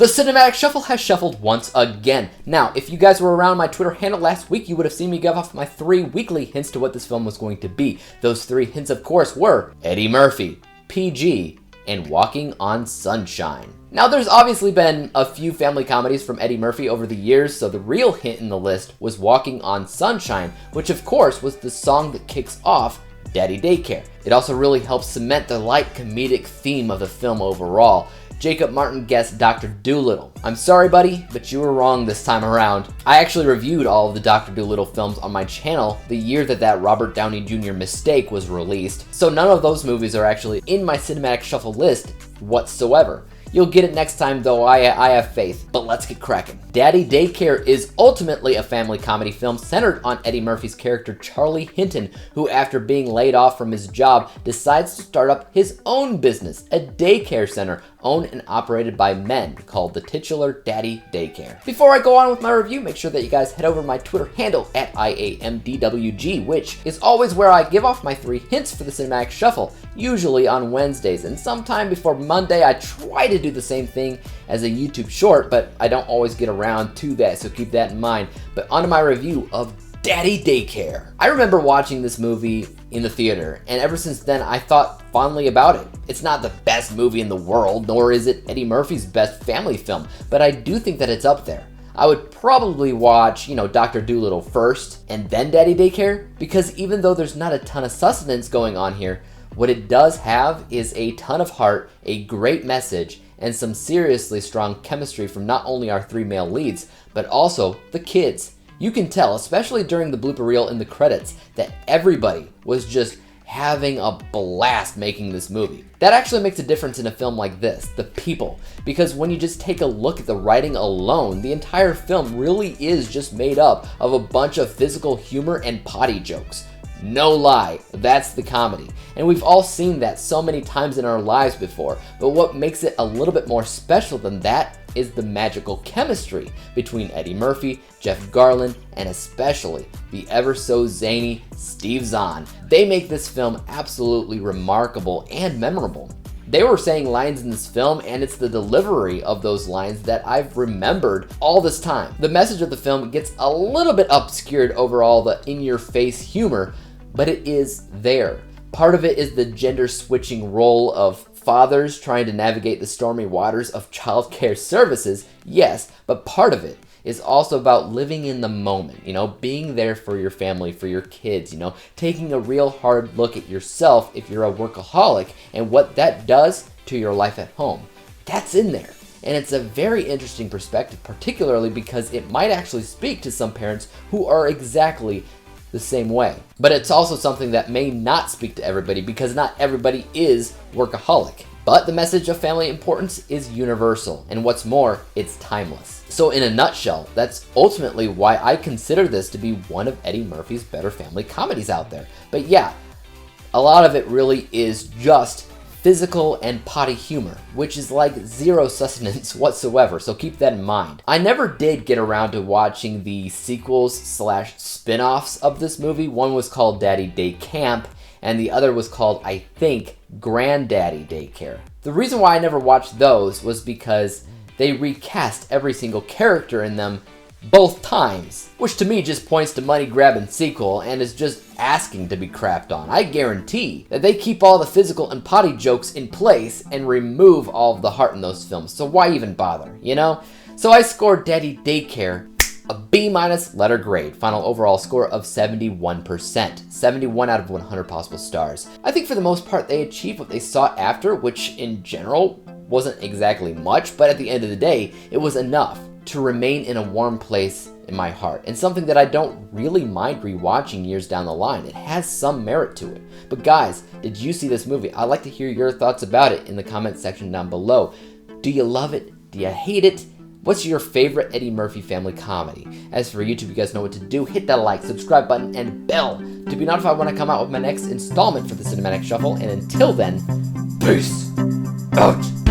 The Cinematic Shuffle has shuffled once again. Now, if you guys were around my Twitter handle last week, you would have seen me give off my 3 weekly hints to what this film was going to be. Those 3 hints, of course, were Eddie Murphy, PG, and Walking on Sunshine. Now, there's obviously been a few family comedies from Eddie Murphy over the years, so the real hint in the list was Walking on Sunshine, which of course was the song that kicks off Daddy Daycare. It also really helps cement the light comedic theme of the film overall. Jacob Martin guessed Dr. Dolittle. I'm sorry, buddy, but you were wrong this time around. I actually reviewed all of the Dr. Dolittle films on my channel the year that Robert Downey Jr. mistake was released, so none of those movies are actually in my Cinematic Shuffle list whatsoever. You'll get it next time though, I have faith. But let's get cracking. Daddy Daycare is ultimately a family comedy film centered on Eddie Murphy's character Charlie Hinton, who after being laid off from his job decides to start up his own business, a daycare center owned and operated by men called the titular Daddy Daycare. Before I go on with my review, make sure that you guys head over to my Twitter handle at IAMDWG, which is always where I give off my 3 hints for the Cinematic Shuffle, usually on Wednesdays, and sometime before Monday I try to do the same thing as a YouTube short, but I don't always get around to that, so keep that in mind. But onto my review of Daddy Daycare. I remember watching this movie in the theater, and ever since then I thought fondly about it. It's not the best movie in the world, nor is it Eddie Murphy's best family film, but I do think that it's up there. I would probably watch, Dr. Dolittle first, and then Daddy Daycare, because even though there's not a ton of sustenance going on here, what it does have is a ton of heart, a great message, and some seriously strong chemistry from not only our 3 male leads, but also the kids. You can tell, especially during the blooper reel in the credits, that everybody was just having a blast making this movie. That actually makes a difference in a film like this, the people, because when you just take a look at the writing alone, the entire film really is just made up of a bunch of physical humor and potty jokes. No lie, that's the comedy. And we've all seen that so many times in our lives before, but what makes it a little bit more special than that is the magical chemistry between Eddie Murphy, Jeff Garlin, and especially the ever so zany Steve Zahn. They make this film absolutely remarkable and memorable. They were saying lines in this film, and it's the delivery of those lines that I've remembered all this time. The message of the film gets a little bit obscured over all the in-your-face humor, but it is there. Part of it is the gender switching role of fathers trying to navigate the stormy waters of childcare services, yes, but part of it is also about living in the moment, being there for your family, for your kids, taking a real hard look at yourself if you're a workaholic and what that does to your life at home. That's in there. And it's a very interesting perspective, particularly because it might actually speak to some parents who are exactly the same way. But it's also something that may not speak to everybody because not everybody is workaholic. But the message of family importance is universal, and what's more, it's timeless. So in a nutshell, that's ultimately why I consider this to be one of Eddie Murphy's better family comedies out there. But yeah, a lot of it really is just physical and potty humor, which is like zero sustenance whatsoever, so keep that in mind. I never did get around to watching the sequels / spin-offs of this movie. One was called Daddy Day Camp, and the other was called, I think, Granddaddy Daycare. The reason why I never watched those was because they recast every single character in them both times, which to me just points to money grabbing sequel and is just asking to be crapped on. I guarantee that they keep all the physical and potty jokes in place and remove all of the heart in those films, so why even bother, So I scored Daddy Daycare a B- letter grade, final overall score of 71%, 71 out of 100 possible stars. I think for the most part they achieved what they sought after, which in general wasn't exactly much, but at the end of the day, it was enough to remain in a warm place in my heart, and something that I don't really mind rewatching years down the line. It has some merit to it. But guys, did you see this movie? I'd like to hear your thoughts about it in the comment section down below. Do you love it? Do you hate it? What's your favorite Eddie Murphy family comedy? As for YouTube, you guys know what to do. Hit that like, subscribe button, and bell to be notified when I come out with my next installment for the Cinematic Shuffle. And until then, peace out.